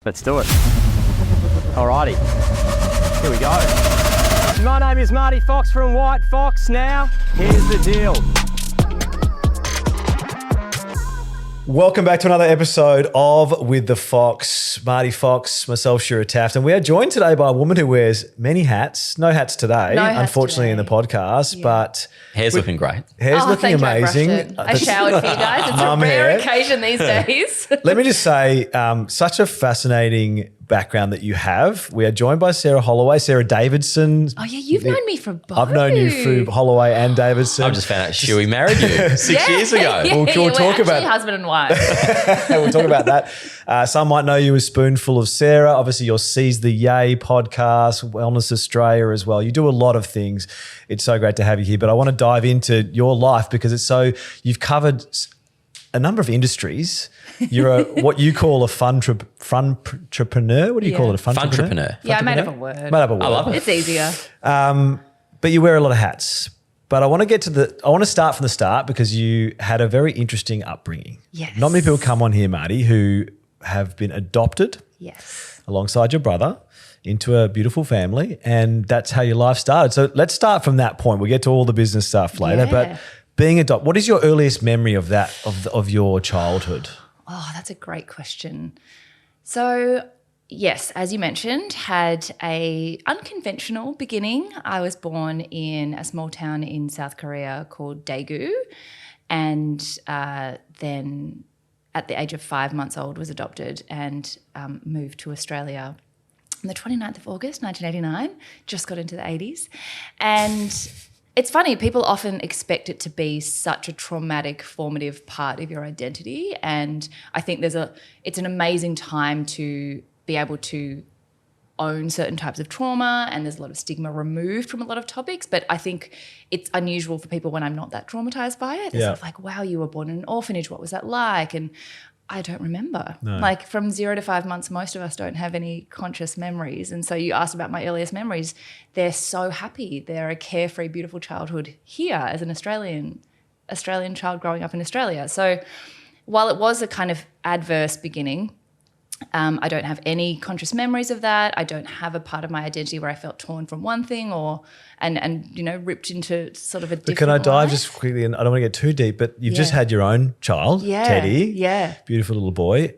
Let's do it. Alrighty, here we go. My name is Marty Fox from WHITEFOX. Now, here's the deal. Welcome back to another episode of With the Fox. Marty Fox, myself, Shura Taft, and we are joined today by a woman who wears many hats. No hats today, unfortunately, in the podcast, but hair's looking great. Hair's looking amazing. I showered for you guys. It's a rare occasion these days. Let me just say, such a fascinating background that you have. We are joined by Sarah Davidson. Oh yeah, you've known me for both. I've known you through Holloway and Davidson. I just found out Shuey married you 6 years ago. We'll talk about husband and wife. We'll talk about that. Some might know you as Spoonful of Sarah. Obviously, your Seize the Yay podcast, Wellness Australia as well. You do a lot of things. It's so great to have you here. But I want to dive into your life because you've covered a number of industries. You're what you call a funtrepreneur. What do you call it? A funtrepreneur? Yeah, I made up a word. I love it. It's easier. But you wear a lot of hats. But I want to start from the start because you had a very interesting upbringing. Yes. Not many people come on here, Marty, who have been adopted. Yes. Alongside your brother into a beautiful family, and that's how your life started. So let's start from that point. We'll get to all the business stuff later, but being adopted, what is your earliest memory of that, of your childhood? Oh, that's a great question. So, yes, as you mentioned, had a unconventional beginning. I was born in a small town in South Korea called Daegu, and then at the age of 5 months old was adopted and moved to Australia on the 29th of August, 1989, just got into the 80s. And it's funny, people often expect it to be such a traumatic, formative part of your identity. And I think it's an amazing time to be able to own certain types of trauma, and there's a lot of stigma removed from a lot of topics. But I think it's unusual for people when I'm not that traumatized by it. It's sort of like, wow, you were born in an orphanage. What was that like? And I don't remember. No. Like from 0 to 5 months, most of us don't have any conscious memories. And so you asked about my earliest memories. They're so happy. They're a carefree, beautiful childhood here as an Australian child growing up in Australia. So while it was a kind of adverse beginning, I don't have any conscious memories of that. I don't have a part of my identity where I felt torn from one thing and ripped into sort of a different Can I dive life. just quickly, and I don't want to get too deep, but you've just had your own child, Teddy. Yeah. Beautiful little boy.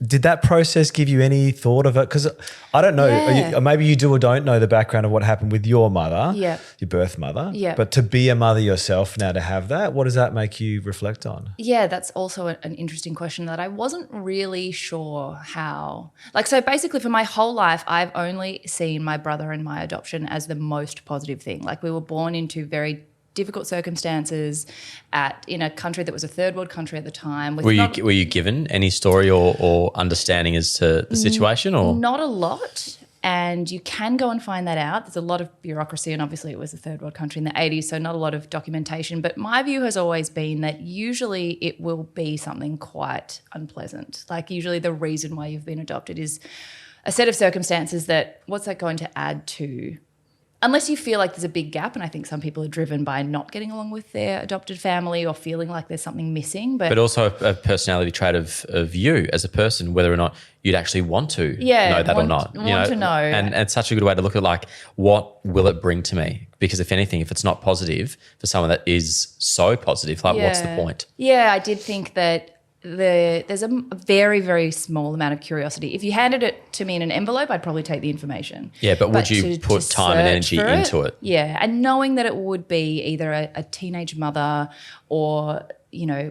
Did that process give you any thought of it? Because I don't know, maybe you do or don't know the background of what happened with your mother, your birth mother. Yeah. But to be a mother yourself now, to have that, what does that make you reflect on? Yeah, that's also an interesting question that I wasn't really sure how. So basically for my whole life, I've only seen my brother and my adoption as the most positive thing. Like we were born into very difficult circumstances in a country that was a third world country at the time. Were you given any story or understanding as to the situation? Or not a lot, and you can go and find that out. There's a lot of bureaucracy, and obviously it was a third world country in the 80s, so not a lot of documentation. But my view has always been that usually it will be something quite unpleasant. Like usually the reason why you've been adopted is a set of circumstances that what's that going to add to? Unless you feel like there's a big gap, and I think some people are driven by not getting along with their adopted family or feeling like there's something missing. But also a personality trait of you as a person, whether or not you'd actually want to know that or not. Want to know. And it's such a good way to look at what will it bring to me? Because if anything, if it's not positive for someone that is so positive, what's the point? Yeah, I did think that there's a very, very small amount of curiosity. If you handed it to me in an envelope, I'd probably take the information. Yeah, but would you put time and energy into it? Yeah, and knowing that it would be either a teenage mother or,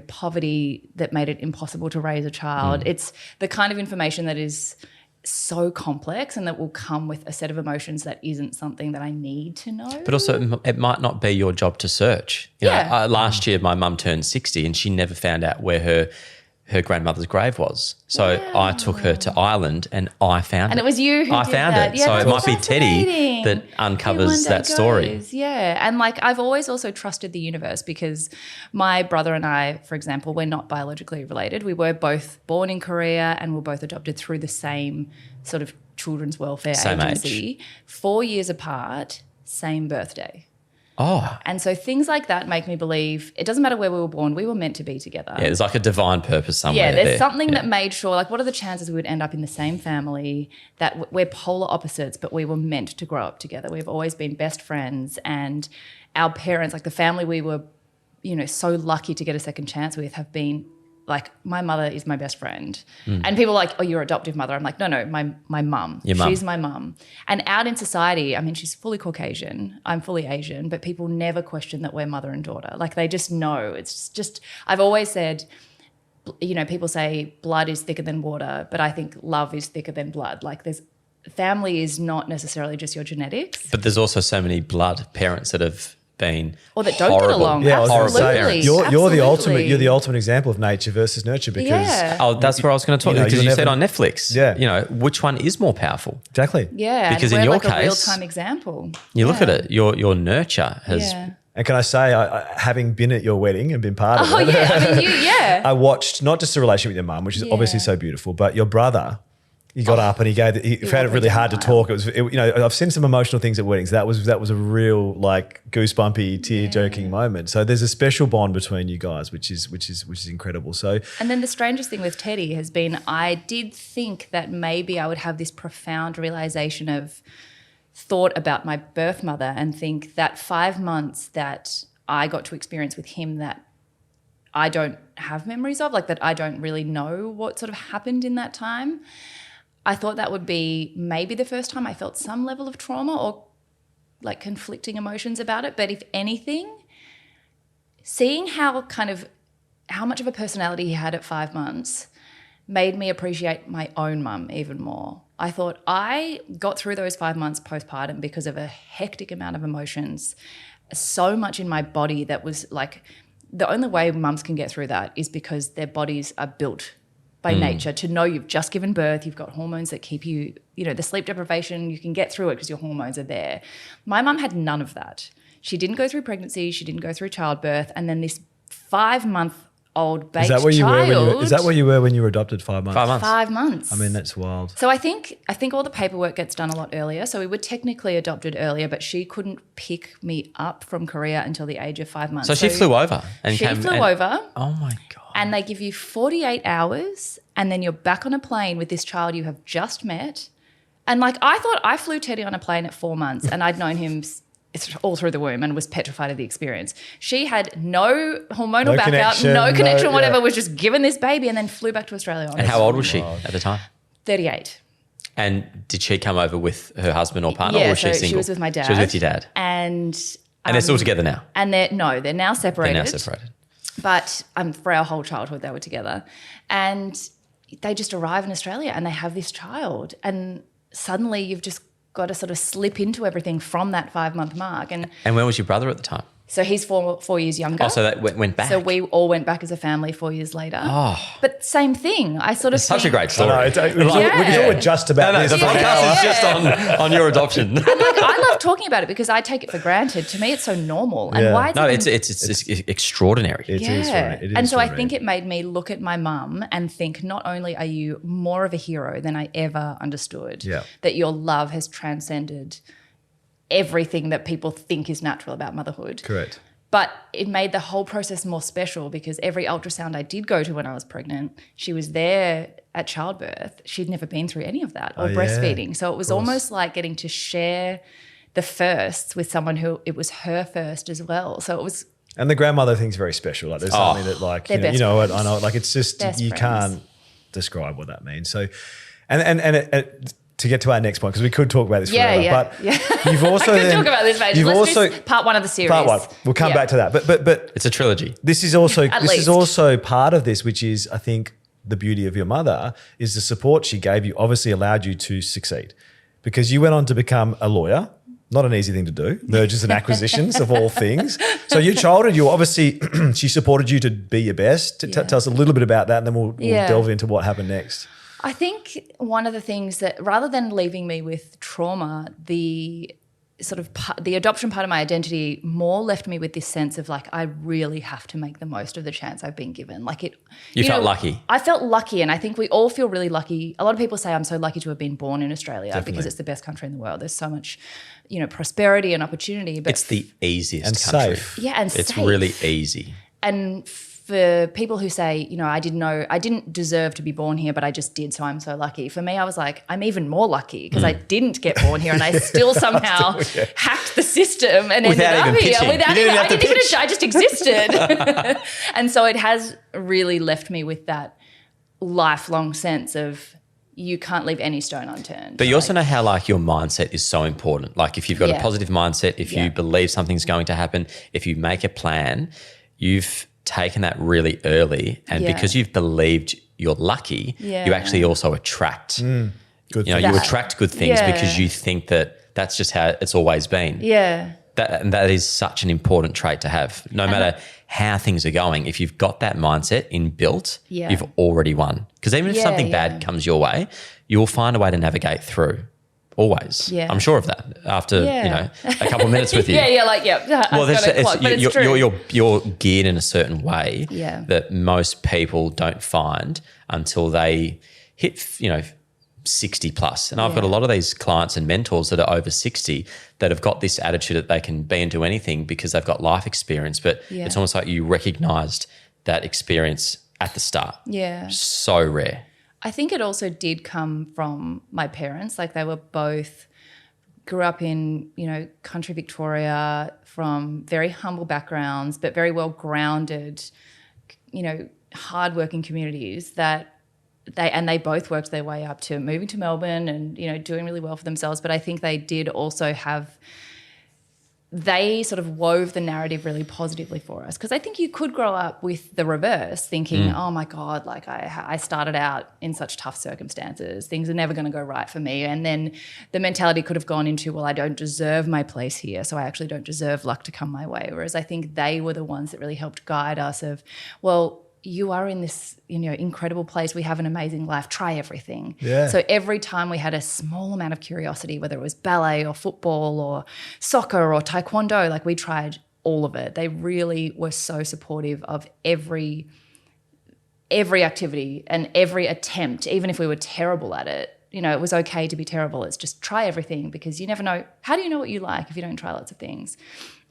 poverty that made it impossible to raise a child. It's the kind of information that is so complex and that will come with a set of emotions that isn't something that I need to know. But also it might not be your job to search. Last year my mum turned 60 and she never found out where her grandmother's grave was. So I took her to Ireland and I found it. And it was you who I did found that. it. Yeah, so it might be Teddy that uncovers that story. Yeah. And I've always also trusted the universe because my brother and I, for example, we're not biologically related. We were both born in Korea and we're both adopted through the same sort of children's welfare same agency. Age. 4 years apart, same birthday. Oh. And so things like that make me believe it doesn't matter where we were born, we were meant to be together. Yeah, there's like a divine purpose somewhere. Yeah, there's there. something that made sure, like, what are the chances we would end up in the same family, that we're polar opposites, but we were meant to grow up together. We've always been best friends, and our parents, like the family we were, so lucky to get a second chance with, have been, like, my mother is my best friend. And people are like, oh, your adoptive mother. I'm like, no, my mum. She's my mum. And out in society, I mean, she's fully Caucasian. I'm fully Asian, but people never question that we're mother and daughter. Like, they just know. It's just, I've always said, people say blood is thicker than water, but I think love is thicker than blood. Like, family is not necessarily just your genetics. But there's also so many blood parents that have been or that don't horrible. get along. Yeah, Absolutely. you're the ultimate. You're the ultimate example of nature versus nurture because that's where I was going to talk because you said on Netflix. Yeah. Which one is more powerful? Exactly. Yeah, because and in we're your like a case, real-time example. You look at it. Your nurture has. Yeah. And can I say, having been at your wedding and been part of it, I watched not just the relationship with your mum, which is obviously so beautiful, but your brother. He got up and he found it really hard to talk. I've seen some emotional things at weddings. That was a real like goosebumpy, tear-jerking moment. So there's a special bond between you guys, which is incredible. So, and then the strangest thing with Teddy has been, I did think that maybe I would have this profound realization of thought about my birth mother and think that 5 months that I got to experience with him that I don't have memories of, like that I don't really know what sort of happened in that time. I thought that would be maybe the first time I felt some level of trauma or like conflicting emotions about it. But if anything, seeing how much of a personality he had at 5 months made me appreciate my own mum even more. I thought I got through those 5 months postpartum because of a hectic amount of emotions, so much in my body that was like, the only way mums can get through that is because their bodies are built by nature to know you've just given birth, you've got hormones that keep you, the sleep deprivation, you can get through it because your hormones are there. My mum had none of that. She didn't go through pregnancy, she didn't go through childbirth, and then this 5-month-old baked child. Is that where you were when you were adopted? 5 months? 5 months. 5 months. I mean, that's wild. So I think all the paperwork gets done a lot earlier. So we were technically adopted earlier, but she couldn't pick me up from Korea until the age of 5 months. So she flew over and she flew over. Oh my God. And they give you 48 hours and then you're back on a plane with this child you have just met. And like, I thought I flew Teddy on a plane at 4 months and I'd known him all through the womb and was petrified of the experience. She had no hormonal backup, no connection, whatever, was just given this baby and then flew back to Australia. And how old was she at the time? 38. And did she come over with her husband or partner or was she single? She was with my dad. She was with your dad. And they're still together now? And they're now separated. They're now separated. But for our whole childhood, they were together. And they just arrive in Australia and they have this child. And suddenly you've just got to sort of slip into everything from that 5 month mark. And where was your brother at the time? So he's 4 years younger. Oh, so that went back. So we all went back as a family 4 years later. Oh. But same thing. I sort of Such a great story. We can all adjust about this. The podcast is just on your adoption. And like, I love talking about it because I take it for granted. To me, it's so normal. And why? It's extraordinary. It is and so I think it made me look at my mum and think, not only are you more of a hero than I ever understood, that your love has transcended everything that people think is natural about motherhood. Correct. But it made the whole process more special because every ultrasound I did go to when I was pregnant, she was there at childbirth. She'd never been through any of that or breastfeeding. So it was almost like getting to share the firsts with someone who it was her first as well. So it was. And the grandmother thing's very special. Like there's something that like, I know, like it's just, you can't describe what that means. So, and to get to our next point, because we could talk about this forever, but you've also I could talk about this, mate. Let's do part 1 of the series. Part 1. We'll come back to that. But it's a trilogy. This is also part of this, which is, I think, the beauty of your mother is the support she gave you obviously allowed you to succeed because you went on to become a lawyer. Not an easy thing to do, mergers and acquisitions of all things. So your childhood, you obviously, she supported you to be your best. Tell us a little bit about that and then we'll delve into what happened next. I think one of the things that, rather than leaving me with trauma, the the adoption part of my identity more left me with this sense of like I really have to make the most of the chance I've been given. Like You felt lucky. I felt lucky, and I think we all feel really lucky. A lot of people say I'm so lucky to have been born in Australia because it's the best country in the world. There's so much, prosperity and opportunity. But It's the easiest And country. safe. yeah, and It's safe. really easy. And for people who say, I didn't deserve to be born here, but I just did, so I'm so lucky. For me, I was like, I'm even more lucky because I didn't get born here and I still somehow hacked the system and Without ended up even here. pitching. I just existed. And so it has really left me with that lifelong sense of you can't leave any stone unturned. But you also know how like your mindset is so important. Like if you've got a positive mindset, if you believe something's going to happen, if you make a plan, you've taken that really early, and because you've believed you're lucky, you actually also attract Good. you attract good things because you think that that's just how it's always been. Yeah. That is such an important trait to have. No matter how things are going, if you've got that mindset inbuilt, you've already won. Because even if something bad comes your way, you will find a way to navigate through. Always. Yeah. I'm sure of that after, a couple of minutes with you. Well, You're geared in a certain way that most people don't find until they hit, 60 plus. And I've got a lot of these clients and mentors that are over 60 that have got this attitude that they can be and do anything because they've got life experience. But it's almost like you recognised that experience at the start. Yeah. So rare. I think it also did come from my parents. Like they were both grew up in, country Victoria from very humble backgrounds, but very well grounded, hardworking communities that they both worked their way up to moving to Melbourne and, doing really well for themselves. But I think they did also they sort of wove the narrative really positively for us, because I think you could grow up with the reverse thinking, oh my God, like I started out in such tough circumstances, things are never going to go right for me. And then the mentality could have gone into, well, I don't deserve my place here, so I actually don't deserve luck to come my way. Whereas I think they were the ones that really helped guide us of, well, you are in this, incredible place. We have an amazing life. Try everything. Yeah. So every time we had a small amount of curiosity, whether it was ballet or football or soccer or taekwondo, like we tried all of it. They really were so supportive of every activity and every attempt, even if we were terrible at it. It was okay to be terrible. It's just try everything, because you never know. How do you know what you like if you don't try lots of things?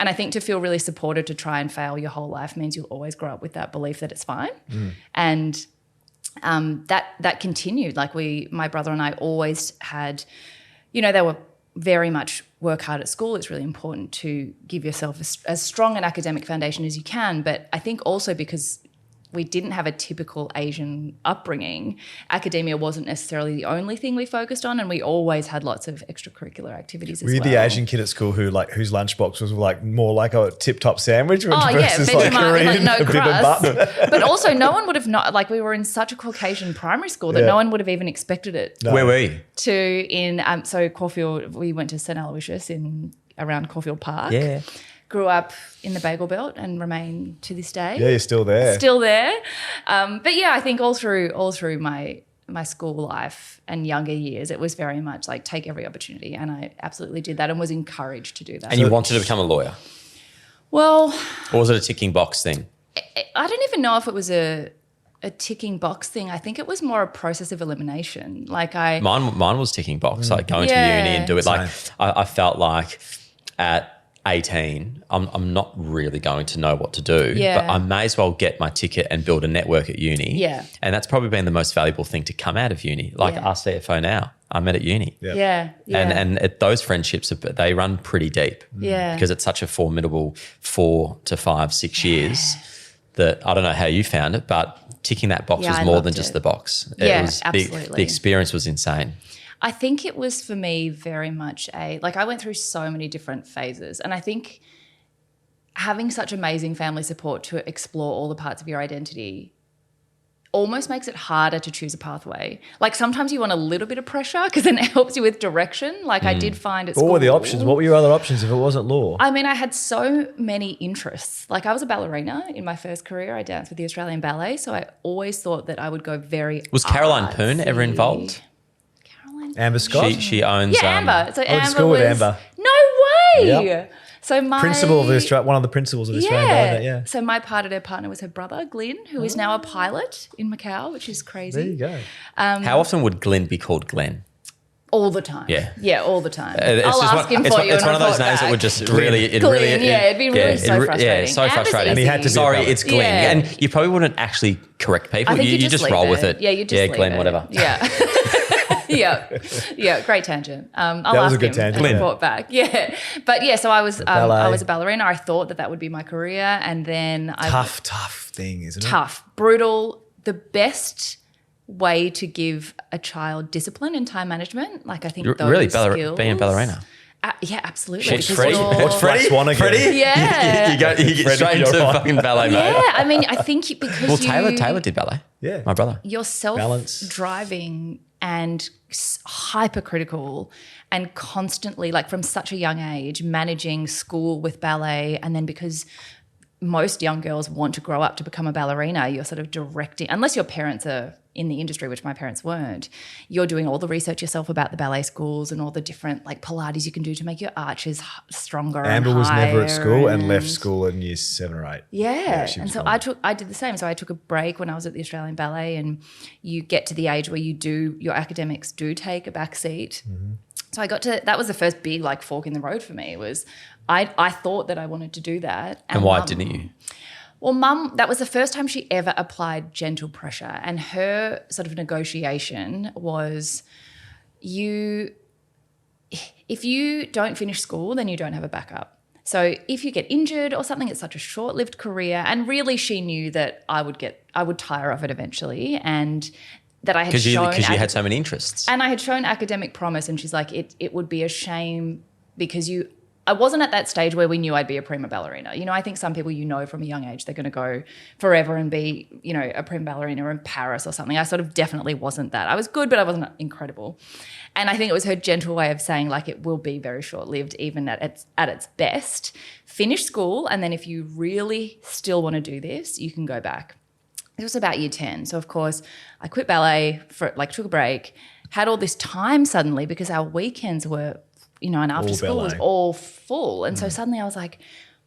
And I think to feel really supported to try and fail your whole life means you'll always grow up with that belief that it's fine. And that continued. Like my brother and I always had, they were very much work hard at school. It's really important to give yourself as strong an academic foundation as you can. But I think also because we didn't have a typical Asian upbringing, academia wasn't necessarily the only thing we focused on, and we always had lots of extracricular activities as well. Were you the Asian kid at school whose lunchbox was more like a tip-top sandwich versus Vegemite Korean, with no crust. bibimbap? But also no one would have we were in such a Caucasian primary school that no one would have even expected it. No. Where were you? So Caulfield, we went to St. Aloysius around Caulfield Park. Yeah. Grew up in the bagel belt and remain to this day. Yeah, you're still there. Still there. But yeah, I think all through my school life and younger years, it was very much like take every opportunity, and I absolutely did that and was encouraged to do that. And you wanted to become a lawyer? Well, or was it a ticking box thing? I don't even know if it was a ticking box thing. I think it was more a process of elimination. Mine was ticking box, like going to uni and do it. Like I felt like at 18, I'm not really going to know what to do, but I may as well get my ticket and build a network at uni. Yeah. And that's probably been the most valuable thing to come out of uni. Like our CFO now, I met at uni. Yeah. And those friendships, they run pretty deep. Yeah. Because it's such a formidable 4 to 5, 6 years that I don't know how you found it, but ticking that box was more than just the box. Absolutely. The experience was insane. I think it was for me very much I went through so many different phases, and I think having such amazing family support to explore all the parts of your identity almost makes it harder to choose a pathway. Like sometimes you want a little bit of pressure because then it helps you with direction. Like I did find at school. What were the options? What were your other options if it wasn't law? I mean, I had so many interests. Like I was a ballerina in my first career. I danced with the Australian Ballet, so I always thought that I would go very Was Caroline Poon ever involved? Amber Scott? She owns... Amber. So I went to Amber school with Amber. No way. Yep. So one of the principles of the Australian Ballet. Yeah. So my part of her partner was her brother, Glenn, who is now a pilot in Macau, which is crazy. There you go. How often would Glenn be called Glenn? All the time. Yeah, all the time. It's I'll ask him for you. It's one of those names that would just really, it'd be really so frustrating. Yeah, so frustrating. And he had to be sorry, it's Glenn, Yeah. and you probably wouldn't actually correct people. I think You just leave roll with it. Yeah, you just leave Glenn, it. whatever. Yeah. Yeah, great tangent. I'll That was ask a good him tangent. and report back. Yeah, but yeah, so I was ballet. a ballerina. I thought that would be my career, and then Tough thing, isn't it? tough, brutal. The best way to give a child discipline and time management, like I think those Really, skills, being a ballerina. Yeah, absolutely. Watch because Freddie. you're- Watch Freddie. Swan again. Freddie? Yeah. you get Freddie, straight you're into right. fucking ballet mode. Yeah, I mean, I think because Well, Taylor did ballet. Yeah. My brother. you're Balance. self-driving and hypercritical and constantly, like from such a young age, managing school with ballet, and then because most young girls want to grow up to become a ballerina, you're sort of directing, unless your parents are in the industry, which my parents weren't, you're doing all the research yourself about the ballet schools and all the different like Pilates you can do to make your arches stronger. Amber and was never at higher school and left school in year 7 or 8. Yeah. she And was so gone. I did the same. So I took a break when I was at the Australian Ballet, and you get to the age where your academics do take a back seat. Mm-hmm. So that was the first big like fork in the road for me, was I thought that I wanted to do that. And why didn't you? Well, Mum, that was the first time she ever applied gentle pressure, and her sort of negotiation was if you don't finish school, then you don't have a backup. So if you get injured or something, it's such a short-lived career. And really she knew that I would tire of it eventually, and that I had shown... Because you had so many interests. And I had shown academic promise, and she's like, it would be a shame because I wasn't at that stage where we knew I'd be a prima ballerina. You know, I think some people, from a young age, they're going to go forever and be, a prima ballerina in Paris or something. I sort of definitely wasn't that. I was good, but I wasn't incredible. And I think it was her gentle way of saying, like, it will be very short-lived, even at its best. Finish school, and then if you really still want to do this, you can go back. It was about year 10. So, of course, I quit ballet, took a break, had all this time suddenly because our weekends were... and after All school was ballet. all full. And so suddenly I was like,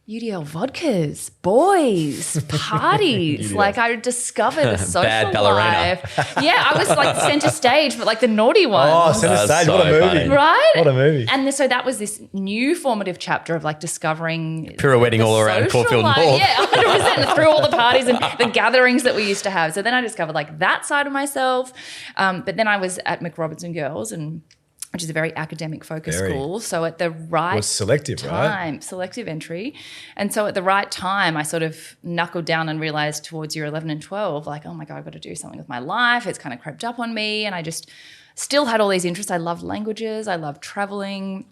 UDL vodkas, boys, parties. Like I discovered a social Bad ballerina. life. Yeah, I was like center stage, but like the naughty one. Oh, center That's stage. so What a movie. funny. Right? What a movie. And so that was this new formative chapter of like discovering Pirouetting the all around social Caulfield life. North. Yeah, 100% through all the parties and the gatherings that we used to have. So then I discovered like that side of myself. But then I was at McRobertson Girls, which is a very academic focused school. So at the right Was selective, time, right? selective entry. And so at the right time, I sort of knuckled down and realized towards year 11 and 12, like, oh my God, I've got to do something with my life. It's kind of crept up on me. And I just still had all these interests. I loved languages. I loved traveling.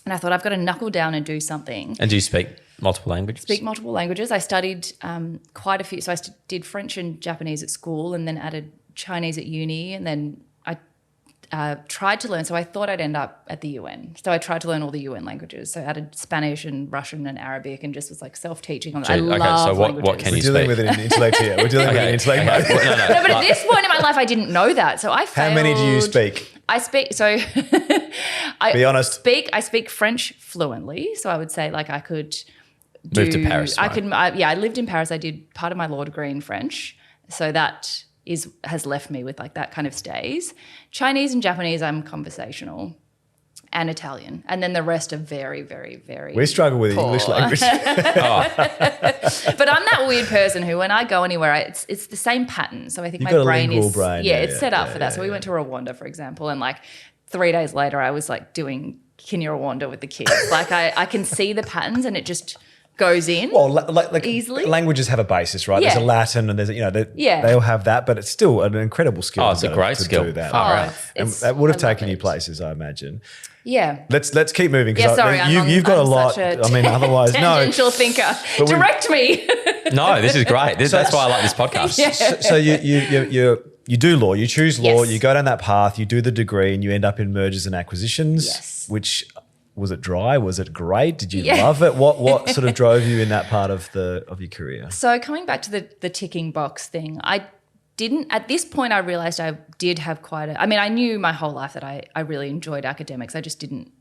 And I thought I've got to knuckle down and do something. And do you speak multiple languages? Speak multiple languages. I studied quite a few. So I did French and Japanese at school, and then added Chinese at uni, and then I tried to learn. So I thought I'd end up at the UN. So I tried to learn all the UN languages. So I added Spanish and Russian and Arabic, and just was like self-teaching on that. I love so what languages. can We're you dealing speak? with an intellect here. We're dealing with an intellect. Okay. mate. No, but at this point in my life, I didn't know that. So I failed. How many do you speak? I speak, so I Be honest. I speak French fluently. So I would say like I could Move to Paris, I right? could, I lived in Paris. I did part of my law degree in French. So that has left me with like that kind of stays. Chinese and Japanese, I'm conversational, and Italian. And then the rest are very, very, very We struggle with poor. English language. But I'm that weird person who, when I go anywhere, it's the same pattern. So I think You've my got a brain lingual is brain. it's set up for that. So we went to Rwanda, for example, and like 3 days later, I was like doing Kinyarwanda with the kids. Like I can see the patterns, and it just goes in. Well, like easily. languages have a basis, right? Yeah. There's a Latin, and there's they all have that, but it's still an incredible skill. Oh, it's a great to skill. do that. Far right? out. And It's- that would have I love taken you it. places, I imagine. Yeah. Let's keep moving. Yeah, sorry, you've got I'm a lot. such a I mean, otherwise, no. tangential thinker. But we- Direct me. No, this is great. That's why I like this podcast. So you do law, you choose law, Yes. you go down that path, you do the degree, and you end up in mergers and acquisitions. Yes. Which was it dry? Was it great? Did you Yeah. love it? What sort of drove you in that part of your career? So coming back to the ticking box thing, at this point I realized I did have I knew my whole life that I really enjoyed academics. I just didn't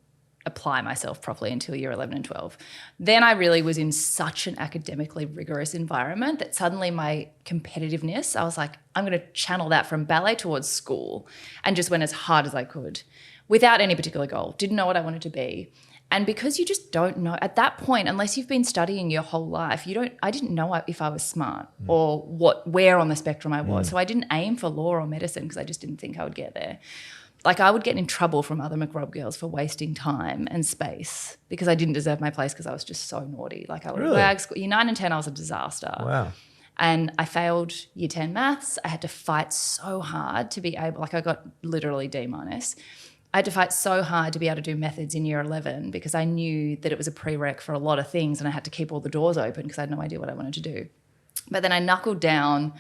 apply myself properly until year 11 and 12. Then I really was in such an academically rigorous environment that suddenly my competitiveness, I was like, I'm going to channel that from ballet towards school, and just went as hard as I could without any particular goal. Didn't know what I wanted to be. And because you just don't know at that point, unless you've been studying your whole life, I didn't know if I was smart or where on the spectrum I was. So I didn't aim for law or medicine because I just didn't think I would get there. Like, I would get in trouble from other McRobb girls for wasting time and space because I didn't deserve my place because I was just so naughty. Like, I would wag school. Year 9 and 10, I was a disaster. Wow. And I failed year 10 maths. I had to fight so hard to be able, like, I got literally D-. I had to fight so hard to be able to do methods in year 11 because I knew that it was a prereq for a lot of things, and I had to keep all the doors open because I had no idea what I wanted to do. But then I knuckled down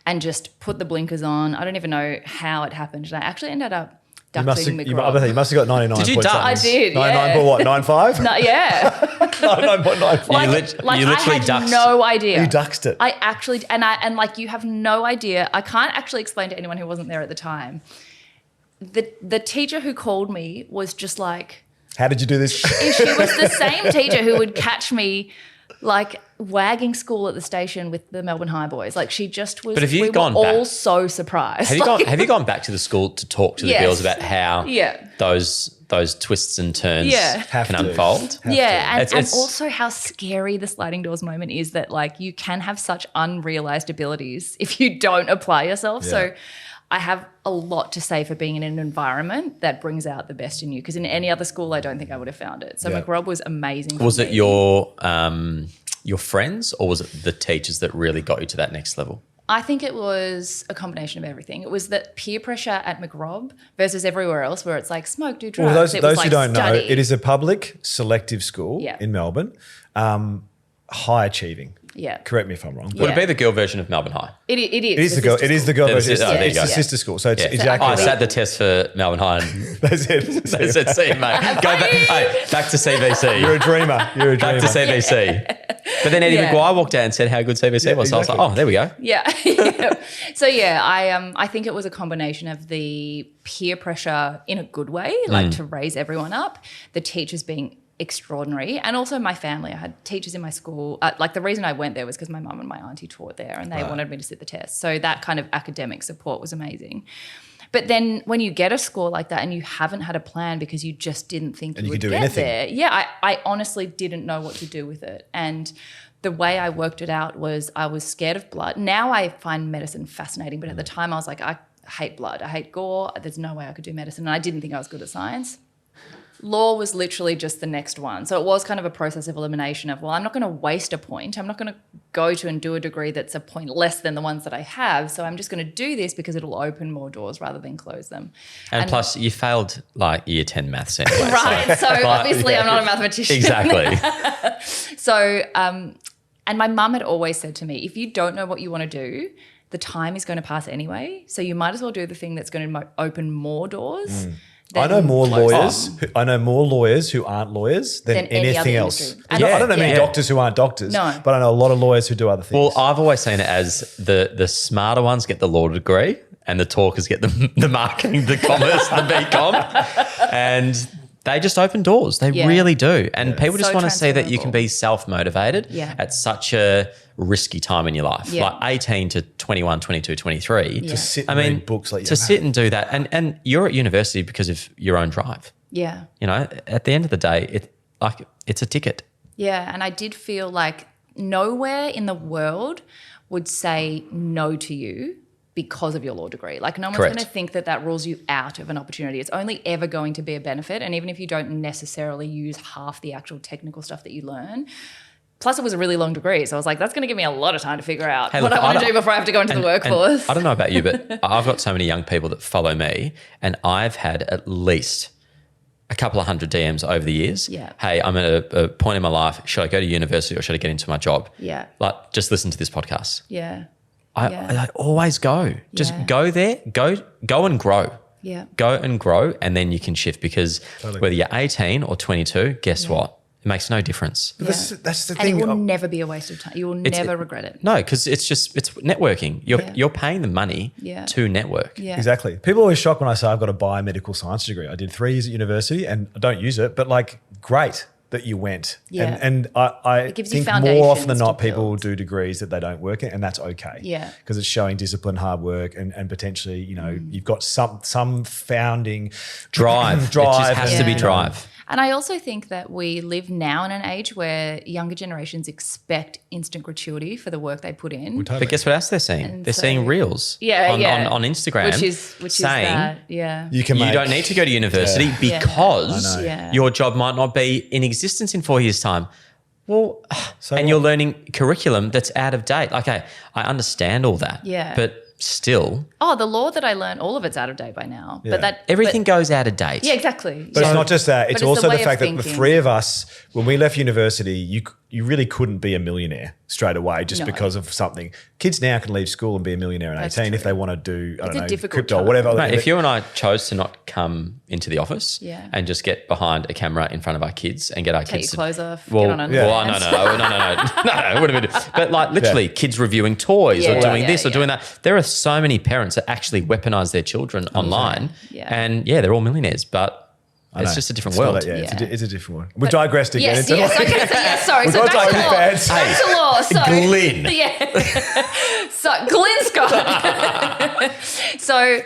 and just put the blinkers on. I don't even know how it happened. And I actually ended up ducking McRobb. You must have got 99 Did you points. duck? I did, 99 for what, 9.5? No, yeah. 99.95. You literally I had ducked. no idea. You duxed it. I actually, and like, you have no idea. I can't actually explain to anyone who wasn't there at the time. The teacher who called me was just like, how did you do this? she was the same teacher who would catch me like wagging school at the station with the Melbourne High boys. Like, she just was. But have you we gone were back? all so surprised. Have you gone back to the school to talk to the Yes. girls about how Yeah. those twists and turns Yeah. can unfold? Yeah, and It's- also how scary the sliding doors moment is, that like you can have such unrealized abilities if you don't apply yourself. Yeah. So I have a lot to say for being in an environment that brings out the best in you, because in any other school I don't think I would have found it. So Yeah. McRobb was amazing. Was for it me. your friends, or was it the teachers that really got you to that next level? I think it was a combination of everything. It was that peer pressure at McRobb versus everywhere else where it's like smoke, do drugs. Well, those It was who like don't study. know, it is a public selective school Yeah. in Melbourne, high achieving. Yeah. Correct me if I'm wrong. Would it be the girl version of Melbourne High? It is. It is the girl. It is the girl It is- version. oh, there you It's go. the sister school. So it's Yeah. exactly. I sat the test for Melbourne High and That's it. they said, see you, mate. Go back, hey, back to CVC. You're a dreamer. You're a dreamer. Back to CVC. But then Eddie Yeah. McGuire walked out and said how good CVC was. So I was like, exactly. oh, there we go. Yeah. Yeah. So yeah, I think it was a combination of the peer pressure in a good way, like to raise everyone up, the teachers being extraordinary, and also my family. I had teachers in my school. Like, the reason I went there was because my mum and my auntie taught there, and they wanted me to sit the test. So that kind of academic support was amazing. But then when you get a score like that and you haven't had a plan because you just didn't think you would could do get anything. there, yeah, I honestly didn't know what to do with it. And the way I worked it out was I was scared of blood. Now I find medicine fascinating, but at the time I was like, I hate blood. I hate gore. There's no way I could do medicine. And I didn't think I was good at science. Law was literally just the next one. So it was kind of a process of elimination of, well, I'm not going to waste a point. I'm not going to go to and do a degree that's a point less than the ones that I have. So I'm just going to do this because it'll open more doors rather than close them. And plus, you failed like year 10 maths anyway. Right. So obviously I'm not a mathematician. Exactly. So, and my mum had always said to me, if you don't know what you want to do, the time is going to pass anyway. So you might as well do the thing that's going to open more doors. I know more close lawyers. them. I know more lawyers who aren't lawyers than Than any anything other else. industry. I don't know many Yeah. doctors who aren't doctors, No. but I know a lot of lawyers who do other things. Well, I've always seen it as the smarter ones get the law degree and the talkers get the marketing, the commerce, the BCom. And they just open doors. They Yeah. really do. And people just So want to see that you can transferable. be self-motivated Yeah. at such a risky time in your life. Yeah. Like 18 to 21, 22, 23. Yeah. Just sit I and mean, read books like to sit and do that. And you're at university because of your own drive. Yeah. You know, at the end of the day, it's a ticket. Yeah. And I did feel like nowhere in the world would say no to you because of your law degree. Like, no one's Correct. going to think that rules you out of an opportunity. It's only ever going to be a benefit. And even if you don't necessarily use half the actual technical stuff that you learn, plus it was a really long degree. So I was like, that's going to give me a lot of time to figure out Hey, what look, I want I to do don't- before I have to go into the And workforce. I don't know about you, but I've got so many young people that follow me, and I've had at least a couple of hundred DMs over the years. Yeah. Hey, I'm at a point in my life. Should I go to university or should I get into my job? Yeah. Like, just listen to this podcast. Yeah. I always go. Just Yeah. go there. Go and grow. Yeah. Go and grow, and then you can shift, because whether you're 18 or 22, guess what? It makes no difference. But that's the And thing. it will never be a waste of time. You will never regret it. No, because it's networking. You're paying the money to network. Yeah. Exactly. People are always shocked when I say I've got a biomedical science degree. I did 3 years at university and I don't use it, but like, great that you went. Yeah. And I gives you think more often than foundations not, to people build. do degrees that they don't work in, and that's okay. Yeah. Because it's showing discipline, hard work, and potentially, you've got some founding Drive. It just has to be Yeah. drive. And I also think that we live now in an age where younger generations expect instant gratuity for the work they put in. But guess what else they're seeing? And They're seeing reels on Instagram which saying is that, yeah. you can you make, don't need to go to university because Yeah. your job might not be in existence in 4 years' time. Well, So and what? you're learning curriculum that's out of date. Okay, I understand all that. Yeah. But still, Oh, the law that I learned, all of it's out of date by now. Yeah. But everything goes out of date. Yeah, exactly. But it's not just that. It's But it's also the the way of fact that the thinking. 3 of us, when we left university, you really couldn't be a millionaire straight away just No. because of something. Kids now can leave school and be a millionaire at That's 18 if true. they want to do, I It's a don't know, difficult crypto or time. whatever. Mate, if you and I chose to not come into the office Yeah. and just get behind a camera in front of our kids and get our Take kids your clothes off, well, get on a well, dance. no, it would have been. But like literally, kids reviewing toys or Yeah, doing yeah, this or yeah. doing that. There are so many parents that actually weaponize their children online, Yeah. and they're all millionaires, but it's just a different world. It's a different one. We've digressed again. Yes, into yes. like- Okay, so sorry. We've So got back to Tony law. fans. Back to law. So Glenn. Yeah. So Glenn Scott. So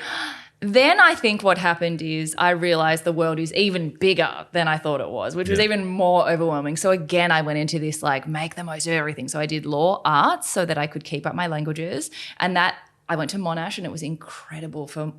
then I think what happened is I realized the world is even bigger than I thought it was, which was even more overwhelming. So again, I went into this like make the most of everything. So I did law, arts so that I could keep up my languages, and that I went to Monash, and it was incredible for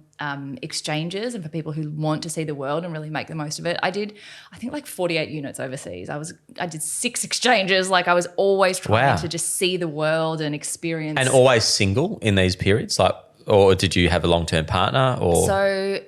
exchanges and for people who want to see the world and really make the most of it. I did, I think, like 48 units overseas. I did 6 exchanges. Like I was always trying Wow. to just see the world and experience. And always single in these periods, like, or did you have a long-term partner? Or So,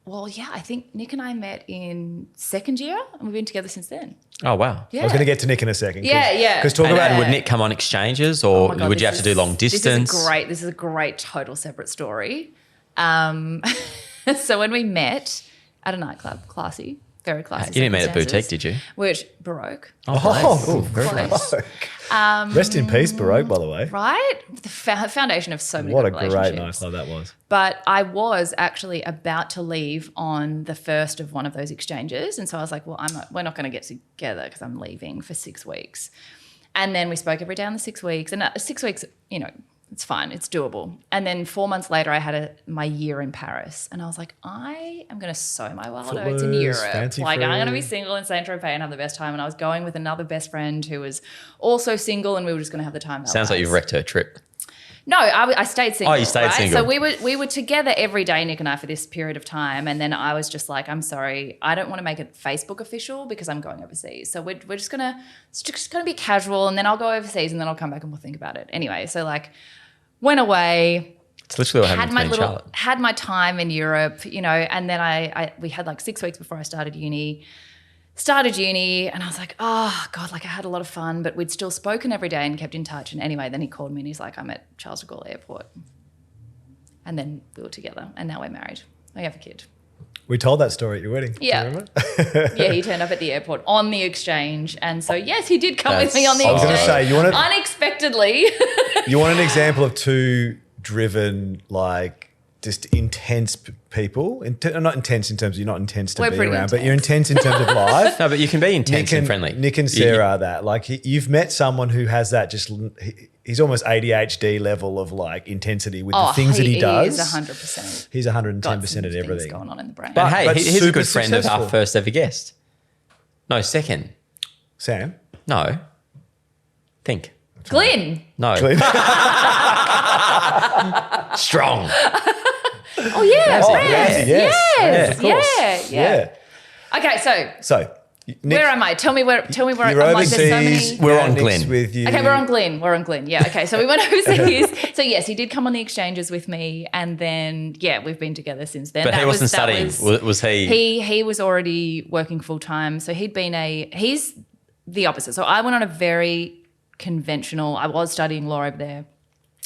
well, yeah, I think Nick and I met in second year, and we've been together since then. oh wow, Yeah. I was going to get to Nick in a second. Yeah. Because talk And about would Nick come on exchanges, or Oh my God, would you have this to do is- long distance? This is a great total separate story. So when we met at a nightclub, classy, very classy. You didn't meet at circumstances, boutique, did you? Which Baroque, Very close. Baroque. Rest in peace, Baroque, by the way. right? The foundation of so many What a good great relationships. nightclub that was. But I was actually about to leave on the first of one of those exchanges, and so I was like, "Well, we're not going to get together because I'm leaving for 6 weeks." And then we spoke every day on the 6 weeks, and 6 weeks, it's fine, it's doable. And then 4 months later, I had my year in Paris, and I was like, I am going to sow my wild oats in Footloose, Europe. fancy Like I'm going to free. be single in Saint Tropez and have the best time. And I was going with another best friend who was also single, and we were just going to have the time of our Sounds like you've lives. wrecked her trip. No, I stayed single. Oh, you stayed right? single. So we were together every day, Nick and I, for this period of time. And then I was just like, I'm sorry, I don't want to make it Facebook official because I'm going overseas. So we're just gonna be casual, and then I'll go overseas, and then I'll come back and we'll think about it. Anyway, so like went away. It's literally what happened to me and Charlotte. Had my time in Europe, and then we had like 6 weeks before I started uni. And I was like, oh God, like I had a lot of fun, but we'd still spoken every day and kept in touch. And anyway, then he called me and he's like, I'm at Charles de Gaulle Airport. And then we were together, and now we're married. We have a kid. We told that story at your wedding. Do you Yeah. remember? Yeah, he turned up at the airport on the exchange. And so, yes, he did come with me on the I was exchange. going to say, you want Unexpectedly. You want an example of 2 driven, like, just intense people? Not intense in terms of you're not intense to We're be pretty around, but you're intense in terms of life. No, but you can be intense and friendly. Nick and Sarah are that. Like, you've met someone who has that he's almost ADHD level of, like, intensity with the things that he does. He is 100%. He's 110% Got some at things everything. going on in the brain. And hey, but he's a super good friend of successful. our first ever guest. No, second. Sam? No. Think. Glenn. No. Glenn? Strong. Oh, yeah. Oh, Brad. yes. Yes. Of course. Yeah. Okay, so Nick, where am I? Tell me where you're I'm like, there's so overseas. many. We're on Nick's Glenn. with you. Okay, we're on Glenn. Yeah, okay. So we went overseas. So yes, he did come on the exchanges with me, and then we've been together since then. But he wasn't studying. Was he? He was already working full time. So he's the opposite. So I went on a very conventional. I was studying law over there.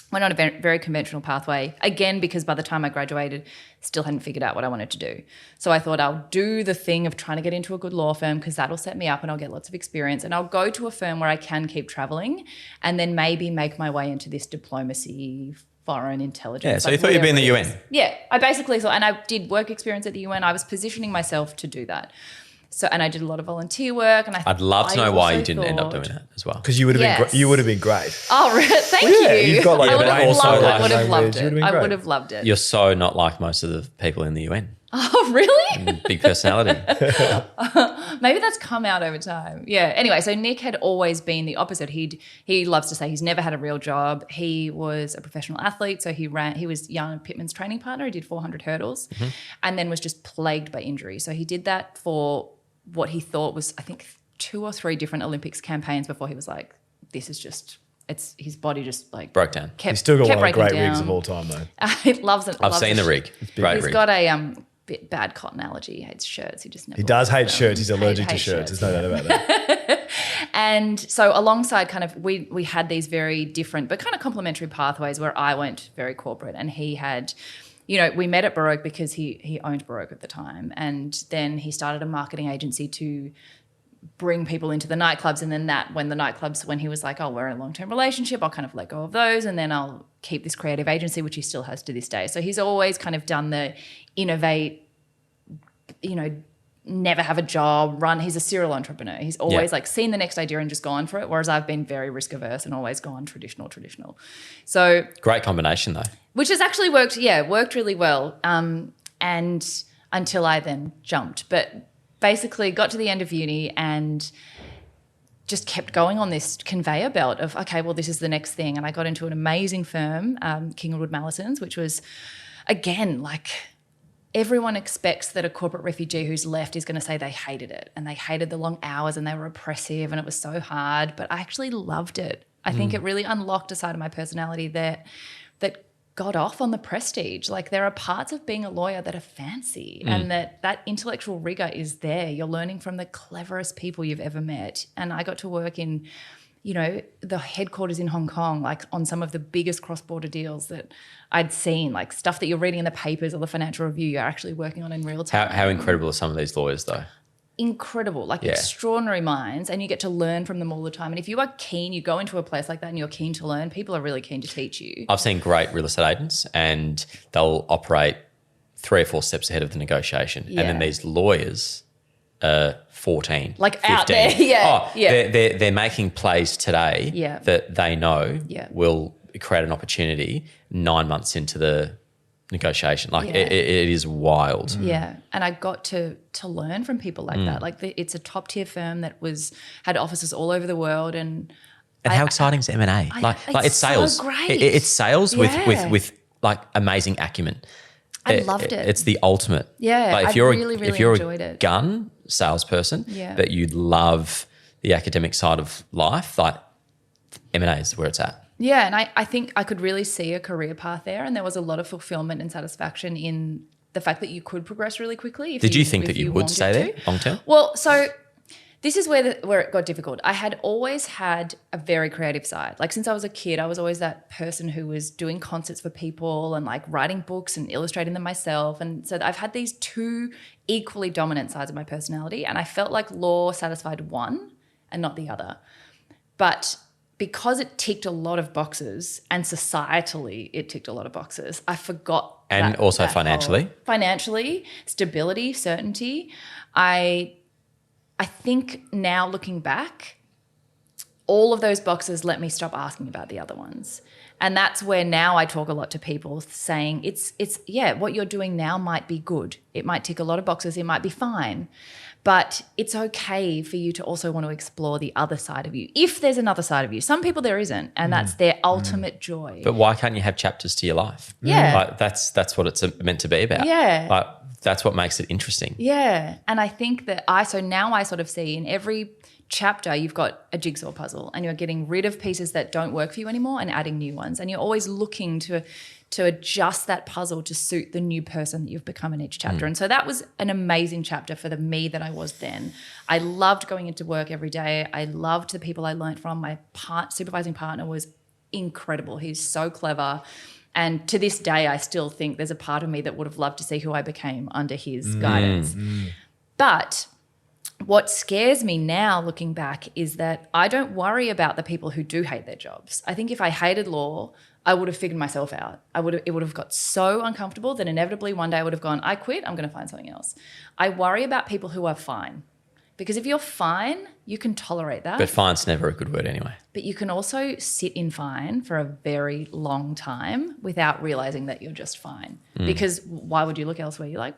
Went on a very conventional pathway, again, because by the time I graduated, still hadn't figured out what I wanted to do. So I thought I'll do the thing of trying to get into a good law firm because that'll set me up and I'll get lots of experience, and I'll go to a firm where I can keep traveling and then maybe make my way into this diplomacy, foreign intelligence. Yeah, so you thought you'd be in the UN. Yeah, I basically thought, and I did work experience at the UN. I was positioning myself to do that. So, and I did a lot of volunteer work, and I'd love to know why you didn't end up doing that as well. Because you would have been, you would have been great. Oh, really? Thank Yeah, you. you've got like I would have also loved it. like I would have loved language. You would have it. been I great. would have loved it. You're so not like most of the people in the UN. Oh, really? Big personality. Maybe that's come out over time. Yeah. Anyway, so Nick had always been the opposite. He loves to say he's never had a real job. He was a professional athlete, so he was Jan Pittman's training partner. He did 400 hurdles, and then was just plagued by injury. So he did that for what he thought was, I think, 2 or 3 different Olympics campaigns before he was like, this is just, it's his body just like Broke down. He's still got one of the breaking great down. rigs of all time, though. He loves it. I've seen the rig. Great He's rig. got a bit bad cotton allergy. He hates shirts. He just never. He does hate wears them. shirts. He's allergic to Hate shirts. There's no doubt about that. And so alongside kind of we had these very different but kind of complementary pathways where I went very corporate and he had, you know, we met at Baroque because he owned Baroque at the time, and then he started a marketing agency to bring people into the nightclubs, and then when he was like, oh, we're in a long-term relationship, I'll kind of let go of those and then I'll keep this creative agency, which he still has to this day. So he's always kind of done the innovate, you know, never have a job, he's a serial entrepreneur. He's always like seen the next idea and just gone for it, whereas I've been very risk averse and always gone traditional. So Great combination though. which has actually worked really well, and until I then jumped. But basically got to the end of uni and just kept going on this conveyor belt of, okay, well, this is the next thing. And I got into an amazing firm, Kingwood Mallisons, which was, again, like everyone expects that a corporate refugee who's left is going to say they hated it and they hated the long hours and they were oppressive and it was so hard. But I actually loved it. I think it really unlocked a side of my personality that got off on the prestige. Like there are parts of being a lawyer that are fancy and that intellectual rigor is there. You're learning from the cleverest people you've ever met. And I got to work in, you know, the headquarters in Hong Kong, like on some of the biggest cross-border deals that I'd seen, like stuff that you're reading in the papers or the Financial Review, you're actually working on in real time. How incredible are some of these lawyers though? Incredible, like extraordinary minds, and you get to learn from them all the time. And if you are keen, you go into a place like that and you're keen to learn, people are really keen to teach you. I've seen great real estate agents and they'll operate 3 or 4 steps ahead of the negotiation. Yeah. And then these lawyers are 14, Like 15. out there, They're making plays today that they know will create an opportunity 9 months into the negotiation. Like it is wild. Yeah, and I got to learn from people like that. Like it's a top tier firm that had offices all over the world, and how exciting is M&A? Like it's sales. So great. It's sales with like amazing acumen. I loved it. It's the ultimate. Yeah, like I really enjoyed a it. gun salesperson, but you love the academic side of life, like M&A is where it's at. Yeah, and I think I could really see a career path there, and there was a lot of fulfillment and satisfaction in the fact that you could progress really quickly. Did you think that you would stay there long term? Well, so this is where it got difficult. I had always had a very creative side. Like since I was a kid, I was always that person who was doing concerts for people and like writing books and illustrating them myself. And so I've had these 2 equally dominant sides of my personality, and I felt like law satisfied one and not the other. But because it ticked a lot of boxes and societally it ticked a lot of boxes, I forgot. And also financially? Financially, stability, certainty. I think now looking back, all of those boxes let me stop asking about the other ones. And that's where now I talk a lot to people saying it's what you're doing now might be good. It might tick a lot of boxes. It might be fine. But it's okay for you to also want to explore the other side of you. If there's another side of you. Some people there isn't, and that's their ultimate joy. But why can't you have chapters to your life? Yeah. Like that's what it's meant to be about. Yeah. Like that's what makes it interesting. Yeah. And I think that now I sort of see in every chapter you've got a jigsaw puzzle and you're getting rid of pieces that don't work for you anymore and adding new ones. And you're always looking to adjust that puzzle to suit the new person that you've become in each chapter. And so that was an amazing chapter for the me that I was then. I loved going into work every day. I loved the people I learned from. My supervising partner was incredible. He's so clever. And to this day, I still think there's a part of me that would have loved to see who I became under his guidance. But what scares me now looking back is that I don't worry about the people who do hate their jobs. I think if I hated law, I would have figured myself out. It would have got so uncomfortable that inevitably one day I would have gone, I quit, I'm going to find something else. I worry about people who are fine. Because if you're fine, you can tolerate that. But fine's never a good word anyway. But you can also sit in fine for a very long time without realizing that you're just fine. Because why would you look elsewhere? You're like,